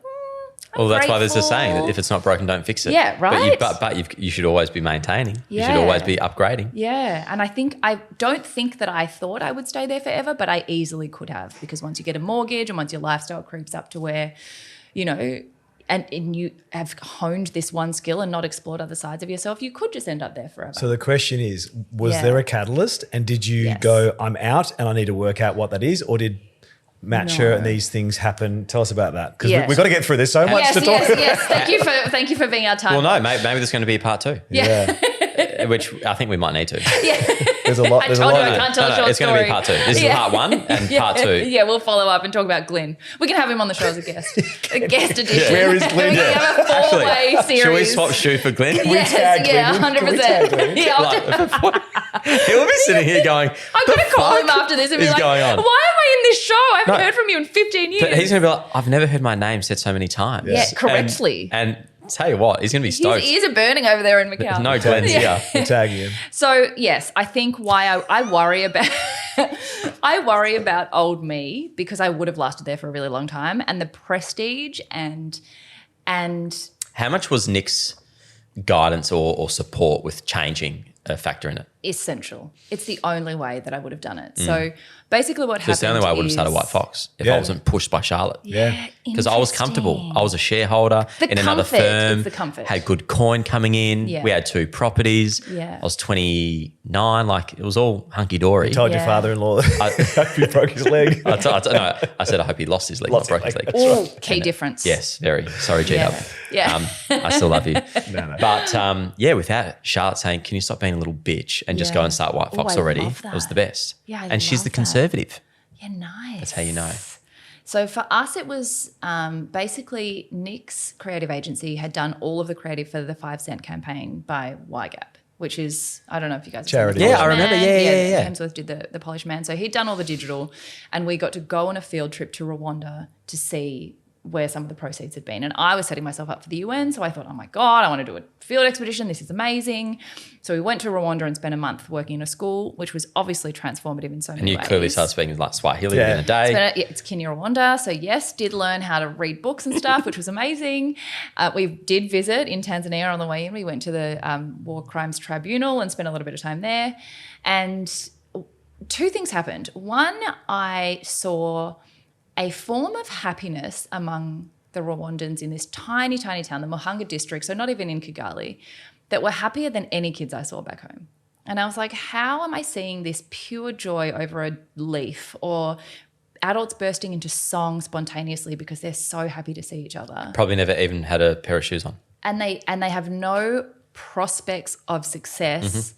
well, that's why there's a grateful. saying that if it's not broken, don't fix it. Yeah, right. But you should always be maintaining. You should Yeah. always be upgrading. Yeah, and I don't think that I thought I would stay there forever, but I easily could have, because once you get a mortgage and once your lifestyle creeps up to where, you know, and you have honed this one skill and not explored other sides of yourself, you could just end up there forever. So the question is, was Yeah. there a catalyst, and did you Yes. go, I'm out and I need to work out what that is, or did Matcha No. and these things happen? Tell us about that, because Yes. we've got to get through. There's so much yes, to talk about. yes. Thank you for being our time. Well, no, maybe there's going to be a part 2, Yeah. which I think we might need to. There's a lot. I There's a told you lot. I of can't tell a short It's going to be part 2. This is part 1 and part 2. Yeah, we'll follow up and talk about Glenn. We can have him on the show as a guest. A guest edition. Where is Glenn? We can have a 4-way series. Should we swap shoe for Glenn? Yes, tag yeah, Glenn? Can we tag Glenn? 100%. Yeah, He'll be sitting here going, I'm going to call him after this and be is like, going on? why am I in this show? I haven't No. heard from you in 15 years. But he's going to be like, I've never heard my name said so many times. Yeah, correctly. And tell you what, he's going to be His stoked. ears are burning over there in Macau. There's no Glenn's here. We'll tag you. So yes, I think why I worry about I worry about old me, because I would have lasted there for a really long time, and the prestige and How much was Nick's guidance or support with changing a factor in it? essential. It's the only way that I would have done it. So basically what happened It's the only way I would have is- started White Fox if Yeah. I wasn't pushed by Charlotte. Yeah. Because I was comfortable. I was a shareholder The in another comfort, firm. it's the comfort. Had good coin coming in. Yeah. We had 2 properties. Yeah. I was 29. Like, it was all hunky-dory. Told your Yeah. father-in-law that he broke his leg. No, I said I hope he lost his leg, not Lost his broke his leg. leg. Ooh, key difference. Yes, very. Sorry, Yeah. G-Dub. Yeah. I still love you. No. But without Charlotte saying, can you stop being a little bitch and just Yeah. go and start White Fox I already? love It was that. the best. Yeah, I and she's love the that. conservative. Yeah, nice. That's how you know. So for us, it was basically Nick's creative agency had done all of the creative for the 5 Cent campaign by YGAP, which is, I don't know if you guys have seen Charity. The Yeah, Polish I remember. Man. Yeah. Hemsworth did the Polish Man. So he'd done all the digital, and we got to go on a field trip to Rwanda to see where some of the proceeds had been. And I was setting myself up for the UN, so I thought, oh my God, I want to do a field expedition. This is amazing. So we went to Rwanda and spent a month working in a school, which was obviously transformative in so many And you ways. clearly started speaking like Swahili Yeah. in a day. It's Kenya, Rwanda. So yes, did learn how to read books and stuff, which was amazing. We did visit in Tanzania on the way in. We went to the War Crimes Tribunal and spent a little bit of time there. And 2 things happened. One, I saw a form of happiness among the Rwandans in this tiny, tiny town, the Muhanga district, so not even in Kigali, that were happier than any kids I saw back home. And I was like, how am I seeing this pure joy over a leaf, or adults bursting into song spontaneously because they're so happy to see each other? Probably never even had a pair of shoes on. And they have no prospects of success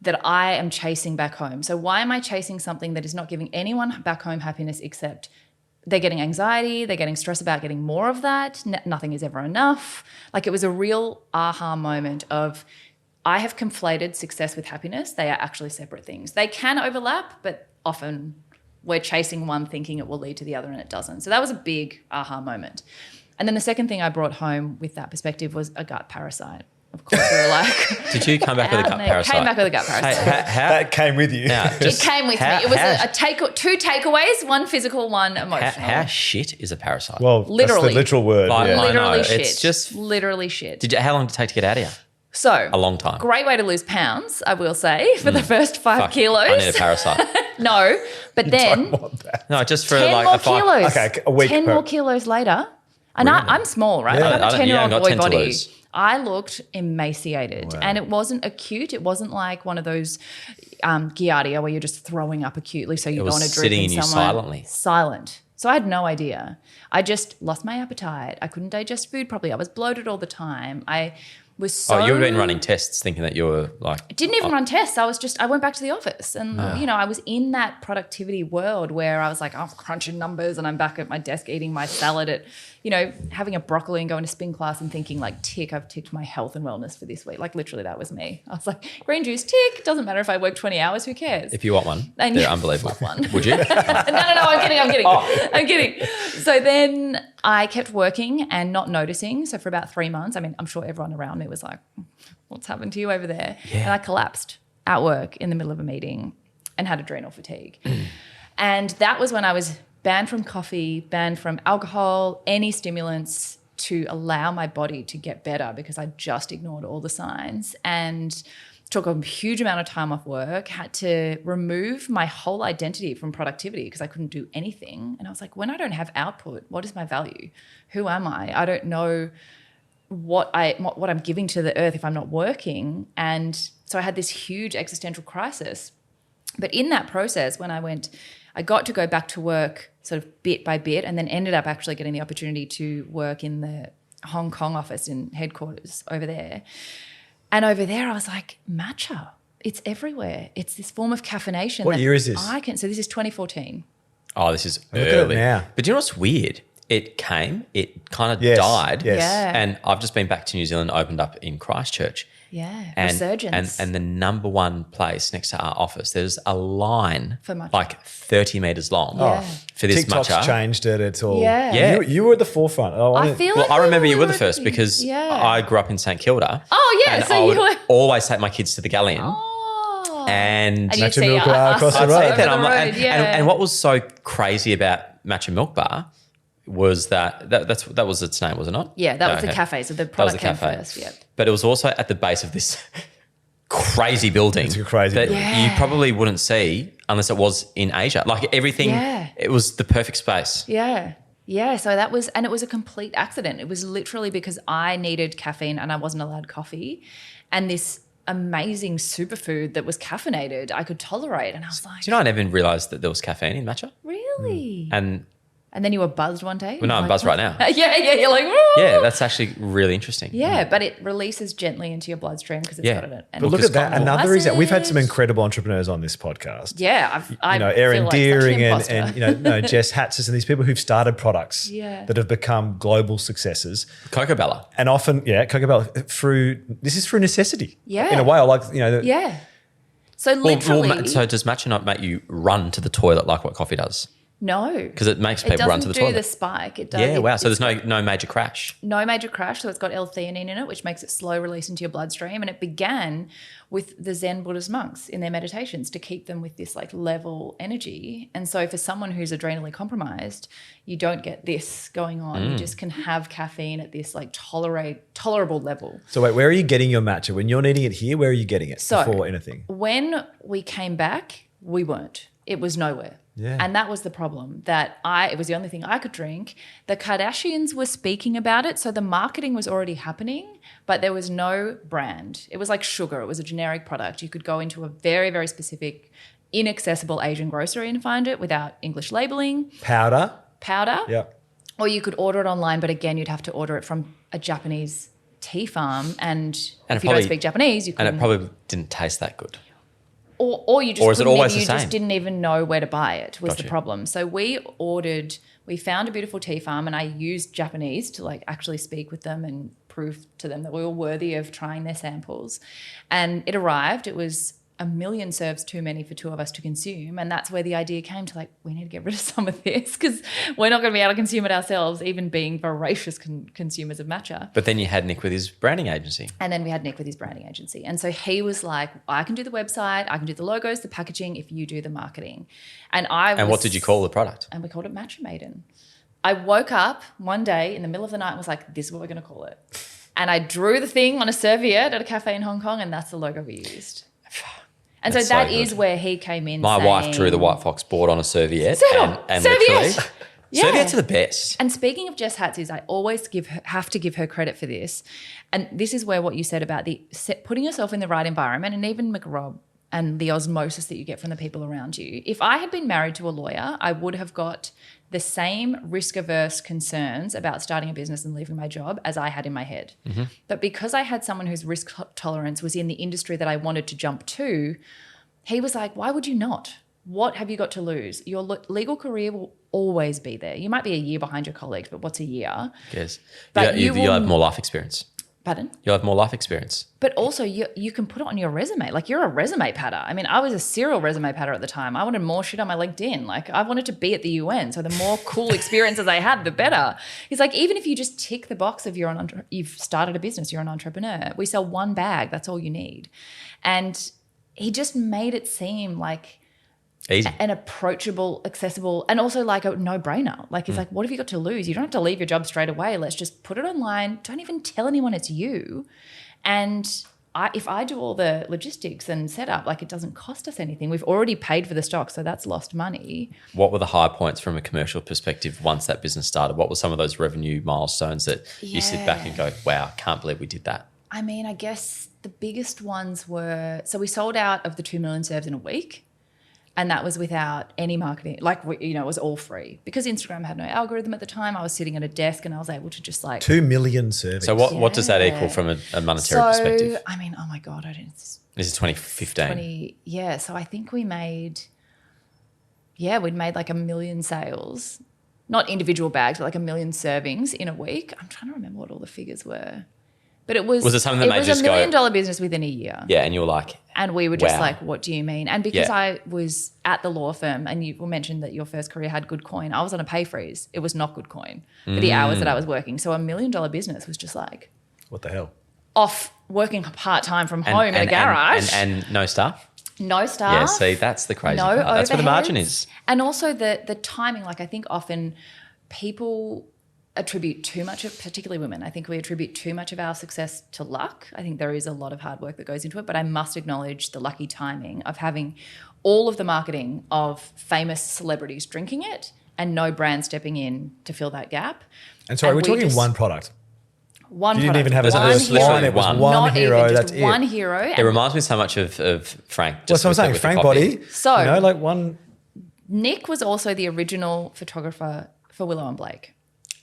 that I am chasing back home. So why am I chasing something that is not giving anyone back home happiness, except they're getting anxiety, they're getting stressed about getting more of that. Nothing is ever enough. Like, it was a real aha moment of, I have conflated success with happiness. They are actually separate things. They can overlap, but often we're chasing one thinking it will lead to the other, and it doesn't. So that was a big aha moment. And then the second thing I brought home with that perspective was a gut parasite. Of course, we were like... Did you come back with a gut parasite? Came back with a gut parasite. That came with you. Now, It came with me. It was how- 2 takeaways, one physical, one emotional. How shit is a parasite? Well, that's Literally. the literal word. Like, yeah. I know, Literally it's shit. just- literally shit. How long did it take to get out of here? So A long time. Great way to lose pounds, I will say, for the first 5 Fuck, kilos. I need a parasite. No, but then Don't want that. No, just for 10 like more a 5. kilos. Okay, a week 10 per- more kilos later. And I'm small, right? Yeah. I have a You 10-year-old ain't got boy 10 to body. lose. I looked emaciated, Wow. and it wasn't acute. It wasn't like one of those giardia where you're just throwing up acutely so you don't was want to drip sitting in in you someone. silently. Silent. So I had no idea. I just lost my appetite. I couldn't digest food properly. I was bloated all the time. I was so... Oh, you've been running tests thinking that you were like... I didn't even run tests. I went back to the office and, I was in that productivity world where I was like, I'm crunching numbers and I'm back at my desk eating my salad at, having a broccoli and going to spin class and thinking like, tick, I've ticked my health and wellness for this week. Like literally that was me. I was like, green juice, tick. Doesn't matter if I work 20 hours, who cares? If you want one, they're unbelievable. One. Would you? No, I'm kidding. Oh. I'm kidding. So then I kept working and not noticing. So for about 3 months, I mean, I'm sure everyone around me was like, what's happened to you over there? Yeah. And I collapsed at work in the middle of a meeting and had adrenal fatigue. And that was when I was banned from coffee, banned from alcohol, any stimulants to allow my body to get better because I just ignored all the signs and took a huge amount of time off work, had to remove my whole identity from productivity because I couldn't do anything. And I was like, when I don't have output, what is my value? Who am I? I don't know what I'm giving to the earth if I'm not working. And so I had this huge existential crisis. But in that process, when I got to go back to work sort of bit by bit and then ended up actually getting the opportunity to work in the Hong Kong office in headquarters over there. And over there, I was like, matcha, it's everywhere. It's this form of caffeination. What year is this? So this is 2014. Oh, this is Look at early. it now. But do you know what's weird? It came, it kind of Yes, died. yes. Yeah. And I've just been back to New Zealand, opened up in Christchurch. Yeah, And, resurgence. and the number one place next to our office, there's a line For matcha. like 30 metres long Yeah. for this TikTok's matcha. changed it. It's all. Yeah. Yeah. You were at the forefront. I feel Well, like I remember you were the were- first because Yeah. I grew up in St Kilda. Oh, yeah, And so I you would were- always take my kids to the Galleon. Oh. And you'd Matcha see milk us bar across the over road. Then the I'm like, road, yeah. and what was so crazy about Matcha Milk Bar was that was its name, was it not? Yeah, that was the Okay. cafe. So the That was product the came cafe. first, yeah. But it was also at the base of this crazy building. It's a crazy that building. you probably wouldn't see unless it was in Asia. Like everything, Yeah. it was the perfect space. Yeah. Yeah. So that was, and it was a complete accident. It was literally because I needed caffeine and I wasn't allowed coffee. And this amazing superfood that was caffeinated, I could tolerate. And I was like, Do you know I never even realised that there was caffeine in matcha? really? And then you were buzzed one day? well, no, I'm buzzed right now. yeah. You're like, woo! Yeah, that's actually really interesting. Yeah, but it releases gently into your bloodstream because it's Yeah. got it. But look at that. Another acid. reason we've had some incredible entrepreneurs on this podcast. Yeah, I Aaron feel like Deering such an and Jess Hatzis and these people who've started products Yeah. that have become global successes. Cocoa Bella. And often, Cocoa Bella, this is through necessity. Yeah. In a way, Yeah. So literally, So does matcha not make you run to the toilet like what coffee does? no, Because it makes people run to the doesn't do toilet. the spike. It does. Yeah, wow. So it's there's no major crash. no major crash. So it's got L-theanine in it, which makes it slow release into your bloodstream. And it began with the Zen Buddhist monks in their meditations to keep them with this like level energy. And so for someone who's adrenally compromised, you don't get this going on. You just can have caffeine at this like tolerable level. So wait, where are you getting your matcha? When you're needing it here, where are you getting it So- before anything? When we came back, we weren't. It was nowhere. Yeah. And that was the problem, that it was the only thing I could drink. The Kardashians were speaking about it, so the marketing was already happening, but there was no brand. It was like sugar. It was a generic product. You could go into a very, very specific, inaccessible Asian grocery and find it without English labeling. Powder. Powder. Or you could order it online, but again, you'd have to order it from a Japanese tea farm. And if you don't speak Japanese, you couldn't. And it probably didn't taste that good. Or you just Or is it couldn't always even- the you just same? didn't even know where to buy it was Gotcha. the problem. So we found a beautiful tea farm and I used Japanese to like actually speak with them and prove to them that we were worthy of trying their samples. And it arrived. It was 1 million serves too many for 2 of us to consume. And that's where the idea came to like, we need to get rid of some of this because we're not going to be able to consume it ourselves, even being voracious consumers of matcha. But then you had Nick with his branding agency. And then we had Nick with his branding agency. And so he was like, I can do the website, I can do the logos, the packaging, if you do the marketing. And what did you call the product? And we called it Matcha Maiden. I woke up one day in the middle of the night and was like, this is what we're going to call it. And I drew the thing on a serviette at a cafe in Hong Kong and that's the logo we used. And That's so that so is good. have he came in My saying, wife drew the WHITEFOX board on a serviette. Serviette. And Serviette. literally, Yeah. serviettes are the best. And speaking of Jess Hatzis, I always have to give her credit for this. And this is where what you said about putting yourself in the right environment, and even McRob and the osmosis that you get from the people around you. If I had been married to a lawyer, I would have got the same risk-averse concerns about starting a business and leaving my job as I had in my head. Mm-hmm. But because I had someone whose risk tolerance was in the industry that I wanted to jump to, he was like, why would you not? What have you got to lose? Your legal career will always be there. You might be a year behind your colleagues, but what's a year? Yes. But you'll have more life experience. Pardon? You'll have more life experience. But also you can put it on your resume. Like, you're a resume patter. I mean, I was a serial resume patter at the time. I wanted more shit on my LinkedIn. Like, I wanted to be at the UN. So the more cool experiences I had, the better. It's like, even if you just tick the box of you've started a business, you're an entrepreneur. We sell one bag. That's all you need. And he just made it seem like easy, an approachable, accessible, and also like a no-brainer. Like, it's like, what have you got to lose? You don't have to leave your job straight away. Let's just put it online. Don't even tell anyone it's you. And if I do all the logistics and setup, like, it doesn't cost us anything. We've already paid for the stock, so that's lost money. What were the high points from a commercial perspective once that business started? What were some of those revenue milestones that you sit back and go, wow, can't believe we did that? I mean, I guess the biggest ones were, so we sold out of the 2 million serves in a week. And that was without any marketing. Like, it was all free. Because Instagram had no algorithm at the time, I was sitting at a desk and I was able to just 2 million servings. So what does that equal from a monetary perspective? I mean, oh my God, I don't. This is 2015. So I think we'd made like 1 million sales. Not individual bags, but like 1 million servings in a week. I'm trying to remember what all the figures were. But it was it something that made you $1 million business within a year. Yeah, and you were like, and we were just wow. like, what do you mean? And because I was at the law firm, and you mentioned that your first career had good coin, I was on a pay freeze. It was not good coin for the hours that I was working. So $1 million business was just like, what the hell? Off working part-time from home in a garage. And no staff? No staff. Yeah, see, that's the crazy part. That's where the margin is. And also the timing, like, I think often people attribute too much of, particularly women, I think we attribute too much of our success to luck. I think there is a lot of hard work that goes into it, but I must acknowledge the lucky timing of having all of the marketing of famous celebrities drinking it and no brand stepping in to fill that gap. And sorry, we're talking one product. One you product. didn't even have a first line. It was one hero. That's it. One hero. It reminds me so much of Frank. Well, so I'm saying Frank Body. So, like one. Nick was also the original photographer for Willow and Blake.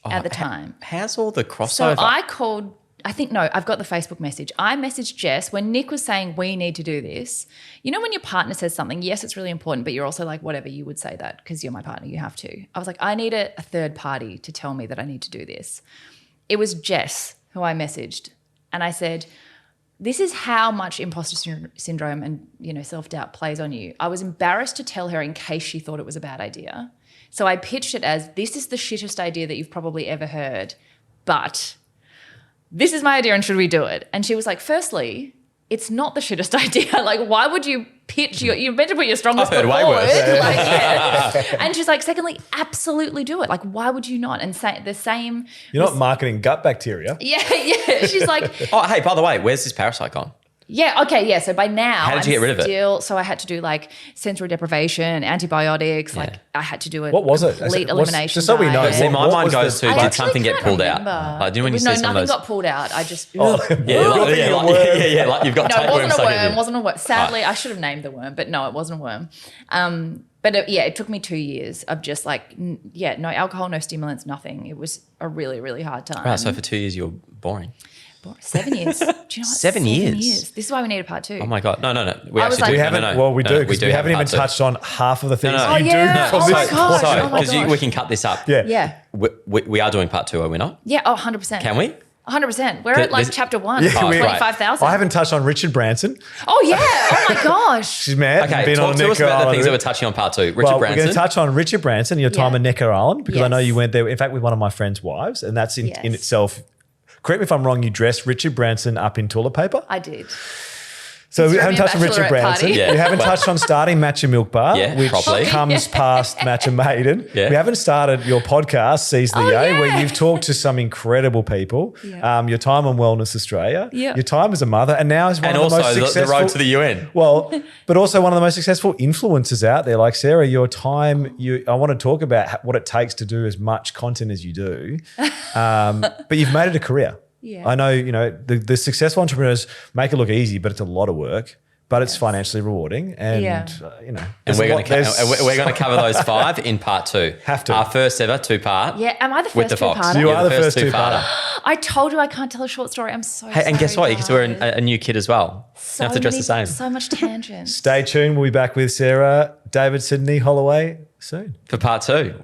At the time. How's all the crossover? So I called, I've got the Facebook message. I messaged Jess when Nick was saying we need to do this. You know when your partner says something, yes, it's really important, but you're also like, whatever, you would say that because you're my partner, you have to. I was like, I need a third party to tell me that I need to do this. It was Jess who I messaged, and I said, this is how much imposter syndrome and, self-doubt plays on you. I was embarrassed to tell her in case she thought it was a bad idea. So I pitched it as, this is the shittest idea that you've probably ever heard, but this is my idea and should we do it? And she was like, firstly, it's not the shittest idea. Like, why would you pitch you're meant to put your strongest foot forward. Like, yeah. And she's like, secondly, absolutely do it. Like, why would you not? And say the same. You're not marketing gut bacteria. Yeah. She's like. Oh, hey, by the way, where's this parasite gone? Yeah, okay, yeah. So by now, how did you get rid of it? So I had to do like sensory deprivation, antibiotics. Like I had to do it. What was it? Complete elimination. Just so we know. See, my mind goes to did something get pulled out? Like, when you see some of those? Nothing got pulled out. I just. Yeah, like you've got tapeworm stuck in you. It wasn't a worm. Sadly, I should have named the worm, but no, it wasn't a worm. But it took me 2 years of just like, no alcohol, no stimulants, nothing. It was a really, really hard time. Right, so for 2 years, you're boring. 7 years. Do you know what? 7 years. This is why we need a part two. Oh my God. No. We I actually was do. like- We haven't. Well, we do because we haven't even touched on half of the things No. you do. yeah. From Oh this my gosh. point. Oh my Because gosh. we can cut this up. Yeah. Yeah. We are doing part 2, are we not? Yeah. Oh, 100%. Can we? 100%. We're at like This- chapter 1. Yeah, we- 25,000. I haven't touched on Richard Branson. Oh, yeah. Oh, my gosh. She's mad. Okay, been talk on to us Necker about the Island. things that we're touching on part 2. Richard Well, Branson. we're going to touch on Richard Branson, your time Yeah. in Necker Island, because I know Yes. you went there, in fact, with one of my friend's wives, and that's in Yes. itself. Correct me if I'm wrong, you dressed Richard Branson up in toilet paper. I did. So we Threw haven't me a touched on Richard bachelorette Branson. party. Yeah. We haven't touched on starting Matcha Milk Bar, Yeah, which properly. comes past Matcha Maiden. Yeah. We haven't started your podcast, Seize the Oh, Yay, yeah. where you've talked to some incredible people. Yeah. Your time on Wellness Australia, Yeah. your time as a mother, and now as one and of the also most the successful. road to the UN. Well, but also one of the most successful influencers out there. Like Sarah, your time, I want to talk about what it takes to do as much content as you do. But you've made it a career. Yeah. I know, the successful entrepreneurs make it look easy, but it's a lot of work. but it's financially rewarding, and you know, and we're going to cover those 5 in part 2. Have to. Our first ever 2-part. Yeah, am I the with first the Fox? two-parter? You are the first two-parter. I told you I can't tell a short story. I'm so sorry. Hey, and guess what? You get to wear guys. a new kit as well. So you have to dress the same. So much tangent. Stay tuned. We'll be back with Sarah Davidson, Holloway soon For part 2.